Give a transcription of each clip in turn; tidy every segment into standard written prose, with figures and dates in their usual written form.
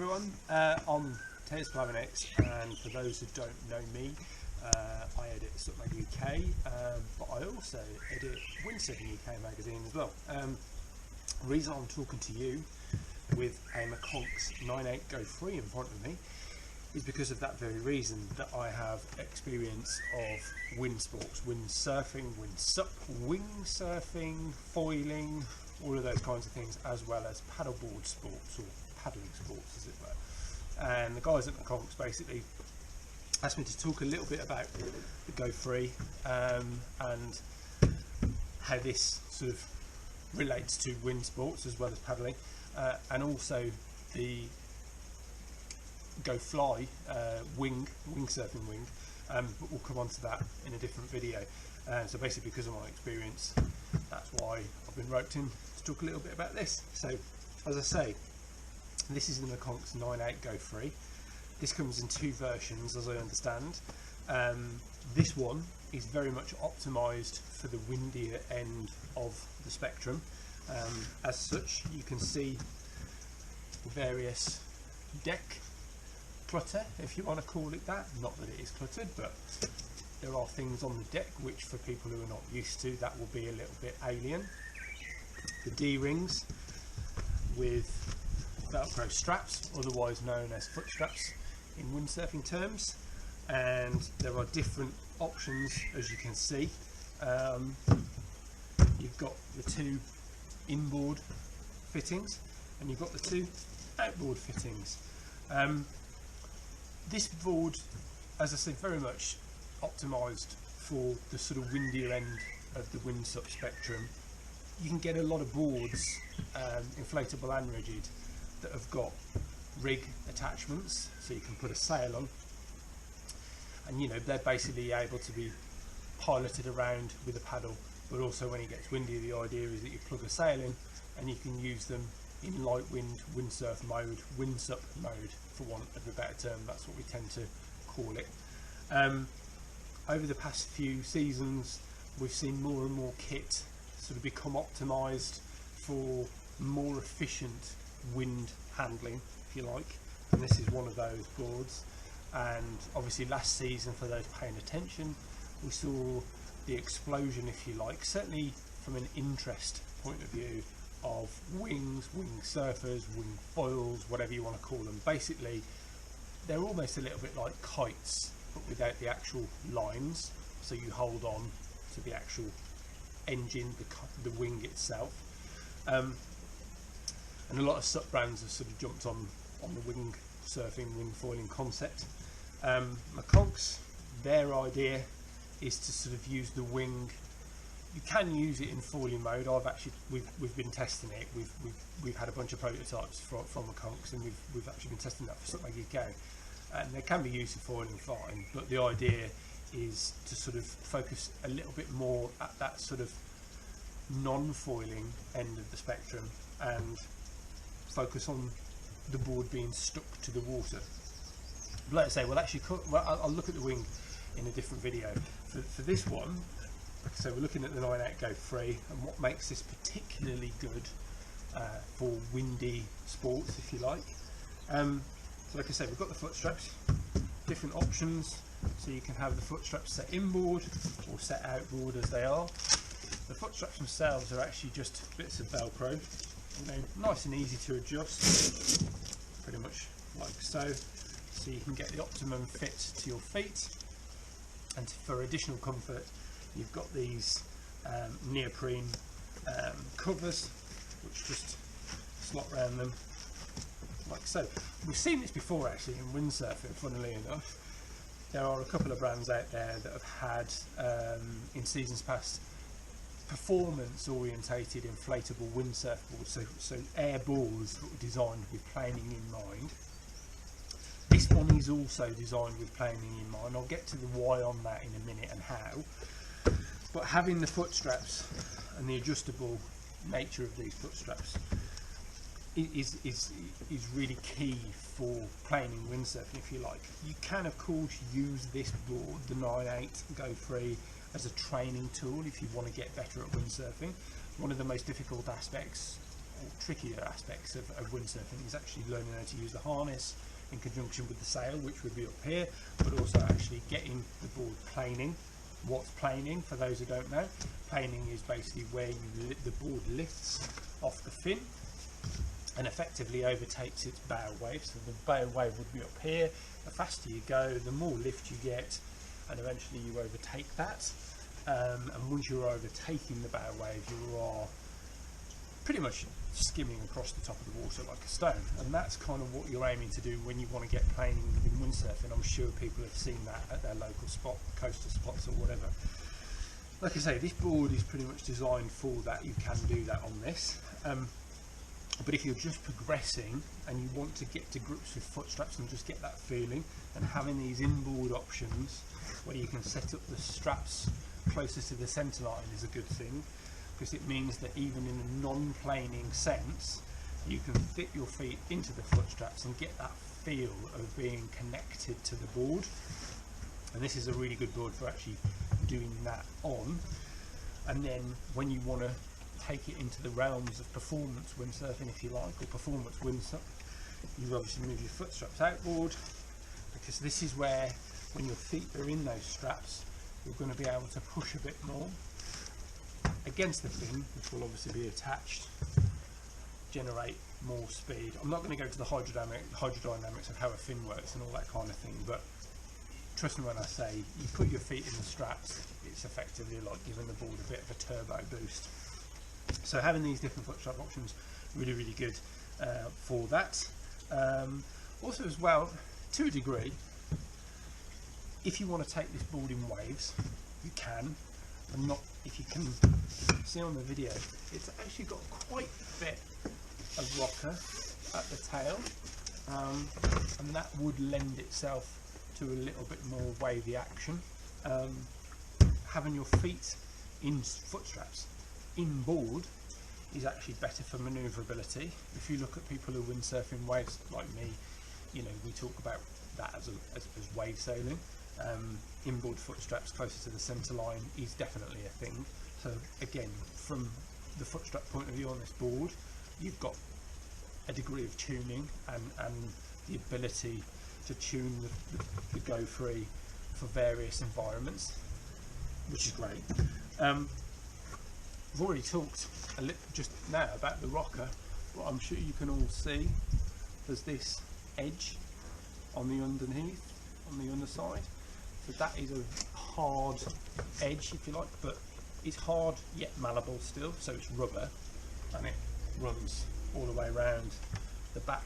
everyone, I'm Tez Plavenieks, and for those who don't know me, I edit Standup Mag UK, but I also edit Windsurf UK magazine as well. The reason I'm talking to you with a McConks 9.8 Go Free in front of me is because of that very reason, that I have experience of wind sports, windsurfing, wind-sup, wing surfing, foiling, all of those kinds of things, as well as paddleboard sports, or paddling sports as it were. And the guys at McConks basically asked me to talk a little bit about the Go Free and how this sort of relates to wind sports as well as paddling, and also the Go Fly wing surfing wing, but we'll come on to that in a different video. So basically, because of my experience, that's why I've been roped in to talk a little bit about this. So as I say, this is the McConks 9.8 Go Free. This comes in two versions, as I understand. This one is very much optimised for the windier end of the spectrum. As such, you can see various deck clutter, if you want to call it that. Not that it is cluttered, but there are things on the deck which, for people who are not used to, that will be a little bit alien. The D-rings with Velcro straps, otherwise known as foot straps in windsurfing terms, and there are different options, as you can see. You've got the two inboard fittings and you've got the two outboard fittings. This board, as I said, very much optimised for the sort of windier end of the wind-sup spectrum. You can get a lot of boards, inflatable and rigid, that have got rig attachments, so you can put a sail on, and you know, they're basically able to be piloted around with a paddle, but also when it gets windy, the idea is that you plug a sail in and you can use them in light wind, windsurf mode, windsup mode, for want of a better term. That's what we tend to call it. Over the past few seasons, we've seen more and more kit sort of become optimised for more efficient wind handling, if you like, and this is one of those boards. And obviously last season, for those paying attention, we saw the explosion, if you like, certainly from an interest point of view, of wings, wing surfers, wing foils, whatever you want to call them. Basically, they're almost a little bit like kites, but without the actual lines, so you hold on to the actual engine, the wing itself. And a lot of SUP brands have sort of jumped on the wing surfing, wing foiling concept. McConks, their idea is to sort of use the wing. You can use it in foiling mode. We've been testing it. We've had a bunch of prototypes from McConks, and we've actually been testing that for Standup Mag UK, and they can be used for foiling fine. But the idea is to sort of focus a little bit more at that sort of non-foiling end of the spectrum, and focus on the board being stuck to the water. But like I say, I'll look at the wing in a different video. For this one, so we're looking at the 9.8 Go Free, and what makes this particularly good for windy sports, if you like. So like I say, we've got the foot straps, different options, so you can have the foot straps set inboard or set outboard as they are. The foot straps themselves are actually just bits of Velcro, you know, nice and easy to adjust, pretty much like so you can get the optimum fit to your feet. And for additional comfort, you've got these neoprene covers, which just slot around them like so. We've seen this before actually in windsurfing, funnily enough. There are a couple of brands out there that have had, in seasons past, performance orientated inflatable windsurf boards, so air balls that were designed with planing in mind. This one is also designed with planing in mind. I'll get to the why on that in a minute and how. But having the foot straps and the adjustable nature of these foot straps is really key for planing windsurfing, if you like. You can of course use this board, the 9.8 Go Free, as a training tool if you want to get better at windsurfing. One of the most difficult aspects trickier aspects of windsurfing is actually learning how to use the harness in conjunction with the sail, which would be up here, but also actually getting the board planing. What's planing, for those who don't know? Planing is basically where the board lifts off the fin and effectively overtakes its bow wave. So the bow wave would be up here. The faster you go, the more lift you get, and eventually you overtake that. And once you're overtaking the bow wave, you are pretty much skimming across the top of the water like a stone, and that's kind of what you're aiming to do when you want to get planing in windsurfing. I'm sure people have seen that at their local spot, coastal spots or whatever. Like I say, this board is pretty much designed for that. You can do that on this, but if you're just progressing and you want to get to grips with foot straps and just get that feeling, and having these inboard options where you can set up the straps closest to the centre line is a good thing, because it means that even in a non-planing sense, you can fit your feet into the foot straps and get that feel of being connected to the board. And this is a really good board for actually doing that on. And then when you want to take it into the realms of performance windsurfing, if you like, or performance windsurf, you obviously move your foot straps outboard, because this is where, when your feet are in those straps, you're going to be able to push a bit more against the fin, which will obviously be attached, generate more speed. I'm not going to go to the hydrodynamics of how a fin works and all that kind of thing, but trust me when I say you put your feet in the straps, it's effectively like giving the board a bit of a turbo boost. So having these different foot strap options, really, really good for that. Also as well, to a degree, if you want to take this board in waves, you can. And not, if you can see on the video, it's actually got quite a bit of rocker at the tail, and that would lend itself to a little bit more wavy action. Having your feet in foot straps inboard is actually better for manoeuvrability. If you look at people who windsurf in waves like me, you know, we talk about that as wave sailing. Inboard foot straps closer to the centre line is definitely a thing. So again, from the foot strap point of view on this board, you've got a degree of tuning and the ability to tune the go free for various environments, which is great. I've already talked a little just now about the rocker, but I'm sure you can all see there's this edge on the underneath, on the underside. So that is a hard edge, if you like, but it's hard yet malleable still, so it's rubber, and it runs all the way around the back,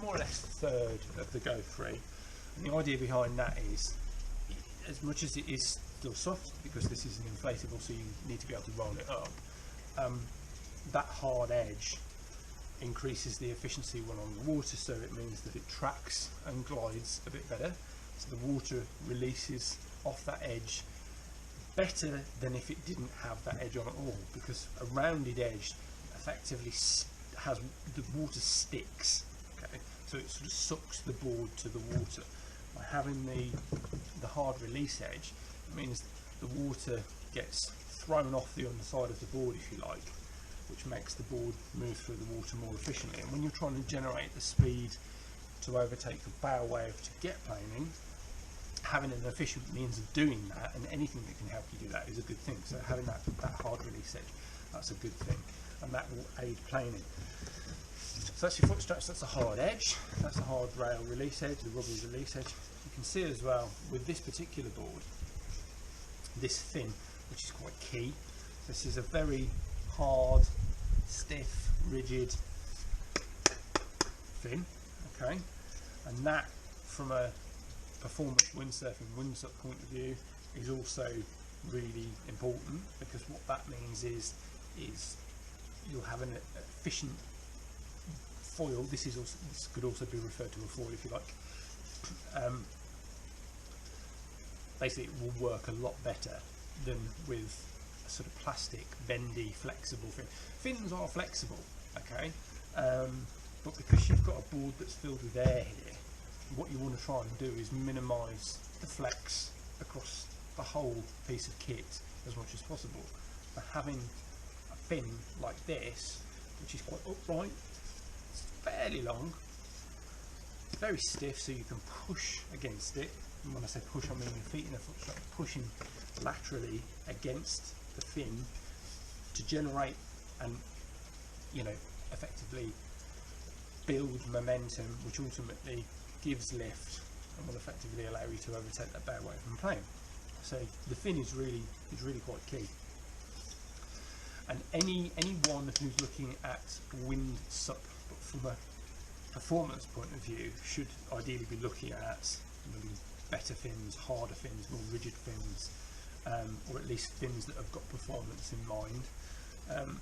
more or less a third of the go free. And the idea behind that is, as much as it is still soft, because this is an inflatable, so you need to be able to roll it up, that hard edge increases the efficiency when on the water, so it means that it tracks and glides a bit better. So the water releases off that edge better than if it didn't have that edge on at all, because a rounded edge effectively has the water sticks. Okay, so it sort of sucks the board to the water. By having the hard release edge, it means the water gets thrown off the underside of the board, if you like, which makes the board move through the water more efficiently. And when you're trying to generate the speed to overtake the bow wave to get planing, having an efficient means of doing that, and anything that can help you do that, is a good thing. So having that hard release edge, that's a good thing, and that will aid planing. So that's your foot straps, that's a hard edge, that's a hard rail release edge, the rubber release edge. You can see as well with this particular board, this fin, which is quite key. This is a very hard, stiff, rigid fin, okay, and that, from a performance windsurfing windsup point of view, is also really important, because what that means is you'll have an efficient foil. This could also be referred to a foil, if you like. Basically, it will work a lot better than with a sort of plastic, bendy, flexible fin. Fins are flexible, okay, but because you've got a board that's filled with air here, what you want to try and do is minimise the flex across the whole piece of kit as much as possible. But having a fin like this which is quite upright. It's fairly long, very stiff, so you can push against it. And when I say push, I mean your feet in a foot strap, pushing laterally against the fin to generate and, you know, effectively build momentum, which ultimately gives lift and will effectively allow you to overtake that bow weight from plane. So the fin is really quite key. And anyone who's looking at wind SUP, but from a performance point of view, should ideally be looking at maybe better fins, harder fins, more rigid fins, or at least fins that have got performance in mind.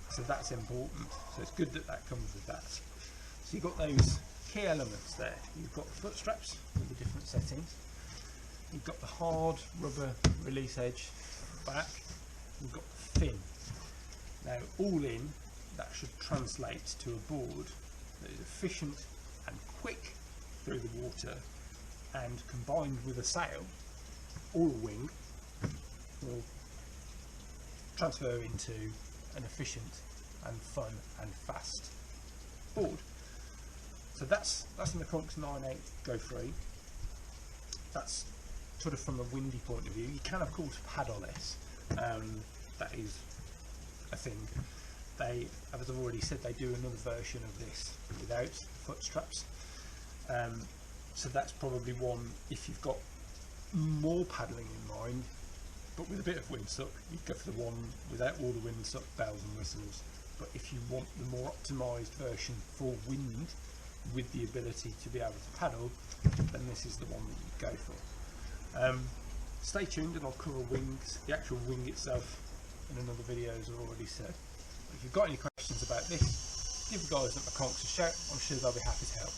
So that's important. So it's good that that comes with that. So you've got those key elements there. You've got the foot straps with the different settings. You've got the hard rubber release edge back. You've got the fin. Now, all in, that should translate to a board that is efficient and quick through the water, and combined with a sail or a wing will transfer into an efficient and fun and fast board. So that's the McConks 9.8 Go Free. That's sort of from a windy point of view. You can of course paddle this. That is a thing. They, as I've already said, they do another version of this without foot straps. So that's probably one, if you've got more paddling in mind, but with a bit of windsuck, you'd go for the one without all the windsuck bells and whistles. But if you want the more optimised version for wind, with the ability to be able to paddle, then this is the one that you go for. Stay tuned and I'll cover wings, the actual wing itself, in another video, as I've already said. But if you've got any questions about this, give the guys at McConks a shout. I'm sure they'll be happy to help.